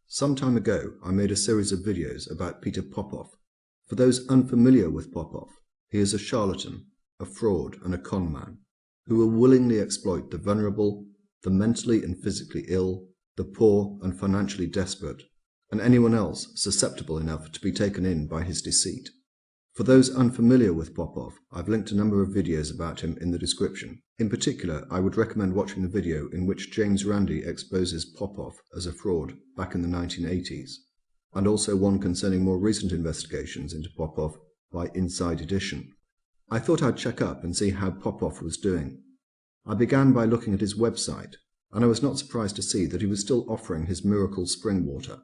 Some time ago, I made a series of videos about Peter Popoff. For those unfamiliar with Popoff, he is a charlatan, a fraud, and a conman who will willingly exploit the vulnerable, the mentally and physically ill, the poor and financially desperate, and anyone else susceptible enough to be taken in by his deceit. For those unfamiliar with Popoff, I've linked a number of videos about him in the description. In particular, I would recommend watching the video in which James Randi exposes Popoff as a fraud back in the 1980s, and also one concerning more recent investigations into Popoff by Inside Edition. I thought I'd check up and see how Popoff was doing. I began by looking at his website, and I was not surprised to see that he was still offering his miracle spring water.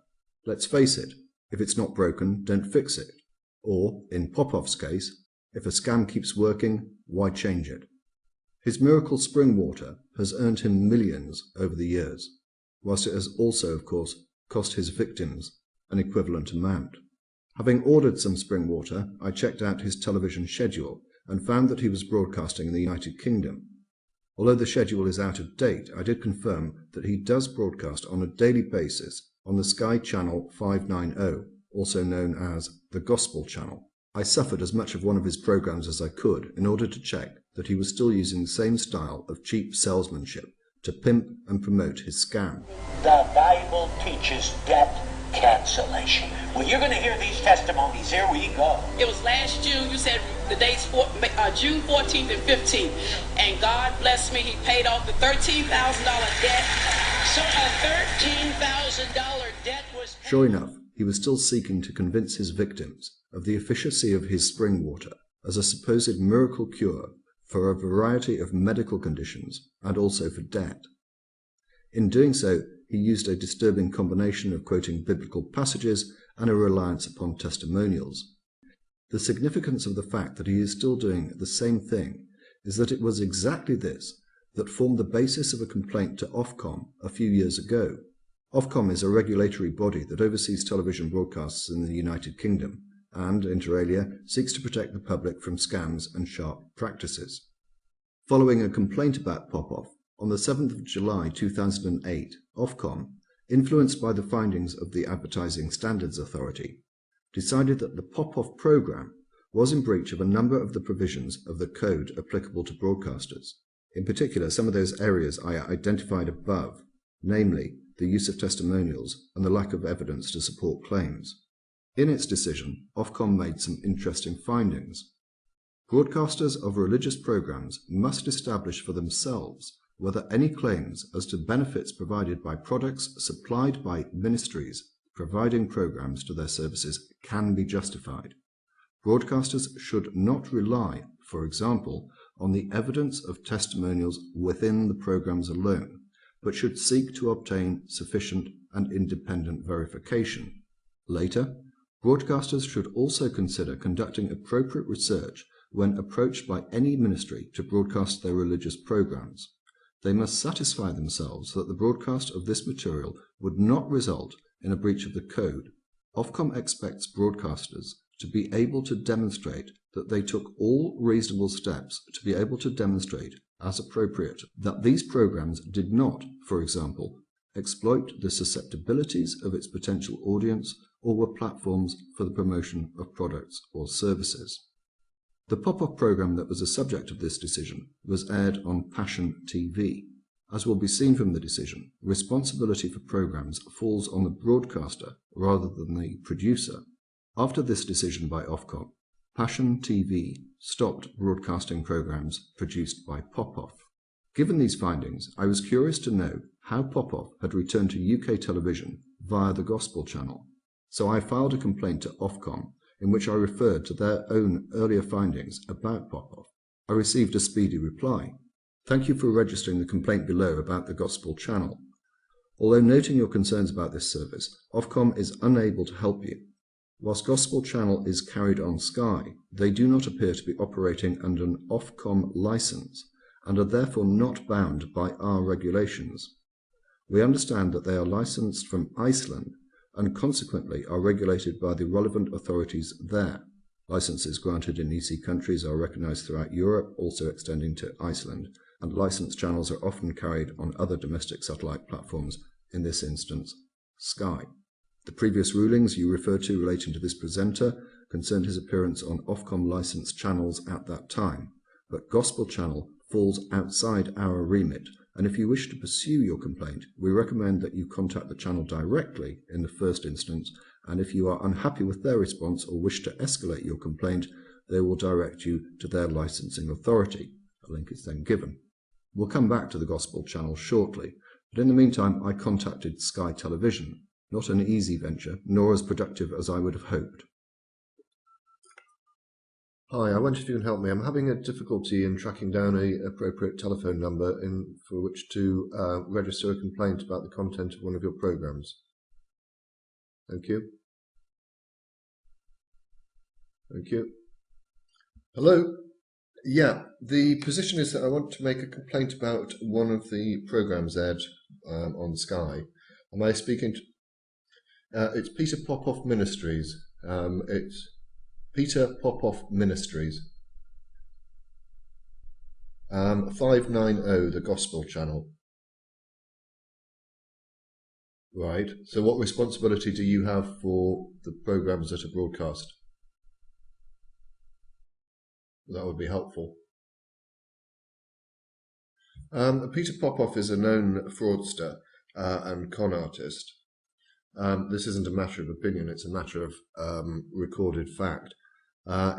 Let's face it, if it's not broken, don't fix it. Or, in Popoff's case, if a scam keeps working, why change it? His miracle spring water has earned him millions over the years, whilst it has also, of course, cost his victims an equivalent amount. Having ordered some spring water, I checked out his television schedule and found that he was broadcasting in the United Kingdom. Although the schedule is out of date, I did confirm that he does broadcast on a daily basis on the Sky Channel 590, also known as the Gospel Channel. I suffered as much of one of his programs as I could in order to check that he was still using the same style of cheap salesmanship to pimp and promote his scam. The Bible teaches debt cancellation. Well, you're going to hear these testimonies. Here we go. It was last June. You said the dates June 14th and 15th. And God bless me, he paid off the $13,000 debt. So a $13,000 debt was paid. Sure enough, he was still seeking to convince his victims of the efficacy of his spring water as a supposed miracle cure for a variety of medical conditions and also for debt. In doing so, he used a disturbing combination of quoting biblical passages and a reliance upon testimonials. The significance of the fact that he is still doing the same thing is that it was exactly this that formed the basis of a complaint to Ofcom a few years ago. Ofcom is a regulatory body that oversees television broadcasts in the United Kingdom and, inter alia, seeks to protect the public from scams and sharp practices. Following a complaint about Popoff, on the 7th of July 2008, Ofcom, influenced by the findings of the Advertising Standards Authority, decided that the Popoff program was in breach of a number of the provisions of the code applicable to broadcasters, in particular some of those areas I identified above, namely the use of testimonials and the lack of evidence to support claims. In its decision, Ofcom made some interesting findings. Broadcasters of religious programs must establish for themselves whether any claims as to benefits provided by products supplied by ministries providing programs to their services can be justified. Broadcasters should not rely, for example, on the evidence of testimonials within the programs alone, but should seek to obtain sufficient and independent verification. Later, broadcasters should also consider conducting appropriate research when approached by any ministry to broadcast their religious programs. They must satisfy themselves that the broadcast of this material would not result in a breach of the code. Ofcom expects broadcasters to be able to demonstrate that they took all reasonable steps to be able to demonstrate, as appropriate, that these programs did not, for example, exploit the susceptibilities of its potential audience or were platforms for the promotion of products or services. The Poppoff program that was the subject of this decision was aired on Passion TV. As will be seen from the decision, responsibility for programs falls on the broadcaster rather than the producer. After this decision by Ofcom, Passion TV stopped broadcasting programs produced by Poppoff. Given these findings, I was curious to know how Poppoff had returned to UK television via the Gospel Channel, so I filed a complaint to Ofcom in which I referred to their own earlier findings about Poppoff. I received a speedy reply. Thank you for registering the complaint below about the Gospel Channel. Although noting your concerns about this service, Ofcom is unable to help you. Whilst Gospel Channel is carried on Sky, they do not appear to be operating under an Ofcom license and are therefore not bound by our regulations. We understand that they are licensed from Iceland and consequently are regulated by the relevant authorities there. Licenses granted in EC countries are recognised throughout Europe, also extending to Iceland, and licensed channels are often carried on other domestic satellite platforms, in this instance, Sky. The previous rulings you refer to relating to this presenter concerned his appearance on Ofcom licensed channels at that time, but Gospel Channel falls outside our remit, and if you wish to pursue your complaint, we recommend that you contact the channel directly in the first instance, and if you are unhappy with their response or wish to escalate your complaint, they will direct you to their licensing authority. A link is then given. We'll come back to the Gospel Channel shortly, but in the meantime I contacted Sky Television. Not an easy venture, nor as productive as I would have hoped. Hi, I wonder if you can help me. I'm having a difficulty in tracking down an appropriate telephone number for which to register a complaint about the content of one of your programs. Thank you. Thank you. Hello? Yeah, the position is that I want to make a complaint about one of the programs aired on Sky. Am I speaking to... it's Peter Poppoff Ministries. It's Peter Poppoff Ministries. 590, the Gospel Channel. Right. So what responsibility do you have for the programs that are broadcast? That would be helpful. Peter Poppoff is a known fraudster and con artist. This isn't a matter of opinion, it's a matter of recorded fact.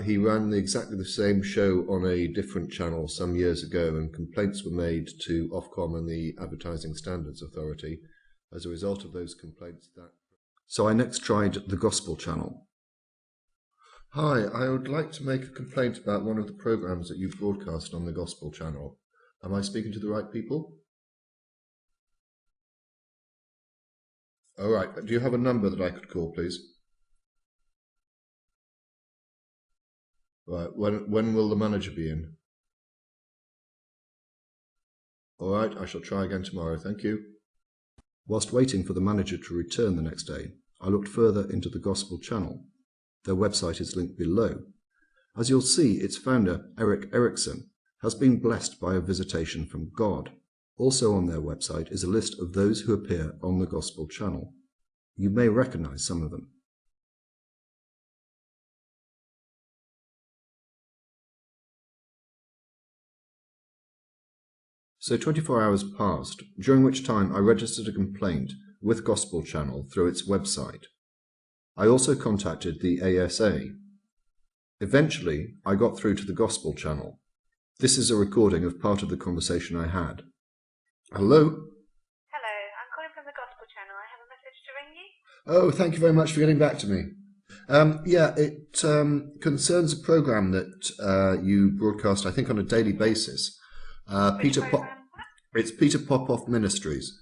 He ran exactly the same show on a different channel some years ago, and complaints were made to Ofcom and the Advertising Standards Authority. As a result of those complaints, So I next tried the Gospel Channel. Hi, I would like to make a complaint about one of the programs that you broadcast on the Gospel Channel. Am I speaking to the right people? All right. Do you have a number that I could call, please? Right. When will the manager be in? All right. I shall try again tomorrow. Thank you. Whilst waiting for the manager to return the next day, I looked further into the Gospel Channel. Their website is linked below. As you'll see, its founder, Eric Erickson, has been blessed by a visitation from God. Also on their website is a list of those who appear on the Gospel Channel. You may recognize some of them. So 24 hours passed, during which time I registered a complaint with Gospel Channel through its website. I also contacted the ASA. Eventually, I got through to the Gospel Channel. This is a recording of part of the conversation I had. Hello? Hello, I'm calling from the Gospel Channel. I have a message to ring you. Oh, thank you very much for getting back to me. Yeah, it concerns a program that you broadcast, I think, on a daily basis. It's Peter Poppoff Ministries.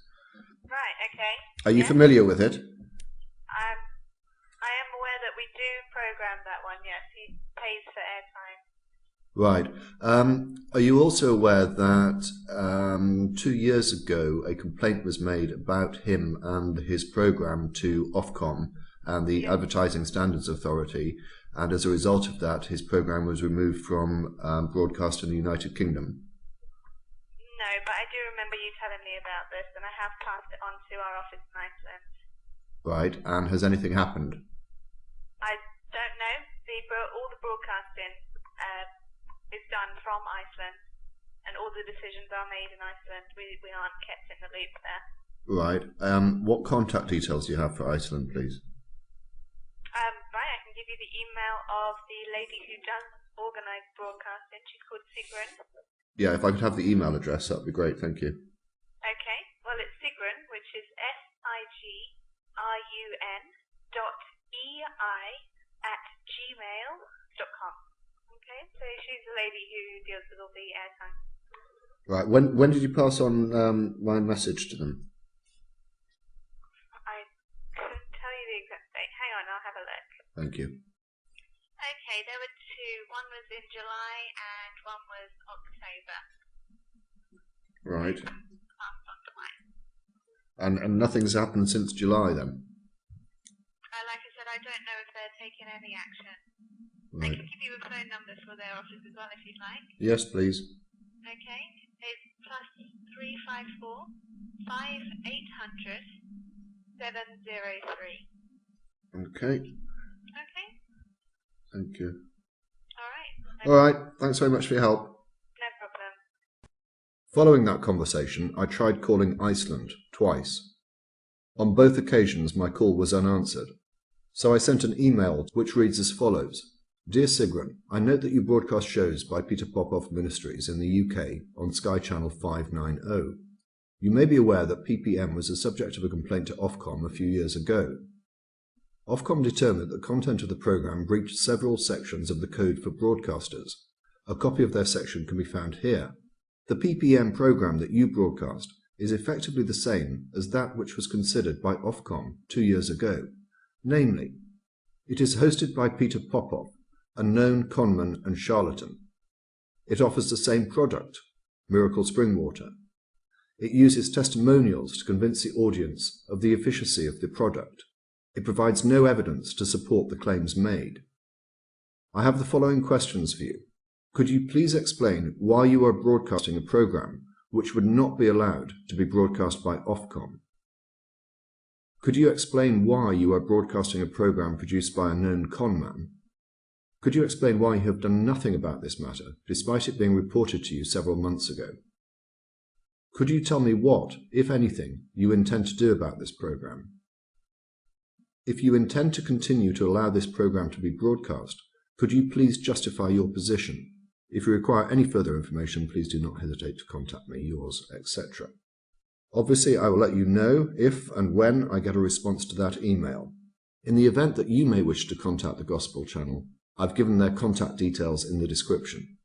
Right, okay. Are you familiar with it? I am aware that we do program that one, yes. He pays for airtime. Right. Are you also aware that 2 years ago a complaint was made about him and his program to Ofcom and the Advertising Standards Authority, and as a result of that his program was removed from broadcast in the United Kingdom? No, but I do remember you telling me about this, and I have passed it on to our office in Iceland. Right, and has anything happened? I don't know. All the broadcasting is done from Iceland, and all the decisions are made in Iceland. We aren't kept in the loop there. Right. What contact details do you have for Iceland, please? Right, I can give you the email of the lady who does organise broadcasting. She's called Sigrun. Yeah, if I could have the email address, that would be great, thank you. Okay, well it's Sigrun, which is sigrun.ei@gmail.com. Okay, so she's the lady who deals with all the airtime. Right, when did you pass on my message to them? I couldn't tell you the exact date. Hang on, I'll have a look. Thank you. Okay, there were two. One was in July and one was October. Right. Passed on twice. And nothing's happened since July then? Like I said, I don't know if they're taking any action. Right. I can give you a phone number for their office as well if you'd like. Yes, please. Okay, it's +354 5800 703. Okay. Okay. Thank you. Alright. All right. Thanks very much for your help. No problem. Following that conversation, I tried calling Iceland twice. On both occasions, my call was unanswered. So I sent an email which reads as follows. Dear Sigrun, I note that you broadcast shows by Peter Popoff Ministries in the UK on Sky Channel 590. You may be aware that PPM was the subject of a complaint to Ofcom a few years ago. Ofcom determined that the content of the programme breached several sections of the Code for Broadcasters. A copy of their section can be found here. The PPM programme that you broadcast is effectively the same as that which was considered by Ofcom 2 years ago. Namely, it is hosted by Peter Poppoff, a known conman and charlatan. It offers the same product, miracle spring water. It uses testimonials to convince the audience of the efficacy of the product. It provides no evidence to support the claims made. I have the following questions for you. Could you please explain why you are broadcasting a programme which would not be allowed to be broadcast by Ofcom? Could you explain why you are broadcasting a programme produced by a known conman? Could you explain why you have done nothing about this matter, despite it being reported to you several months ago? Could you tell me what, if anything, you intend to do about this programme? If you intend to continue to allow this programme to be broadcast, could you please justify your position? If you require any further information, please do not hesitate to contact me, yours, etc. Obviously, I will let you know if and when I get a response to that email. In the event that you may wish to contact the Gospel Channel, I've given their contact details in the description.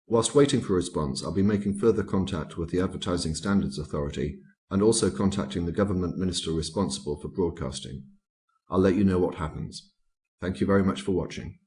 Whilst waiting for a response, I'll be making further contact with the Advertising Standards Authority and also contacting the government minister responsible for broadcasting. I'll let you know what happens. Thank you very much for watching.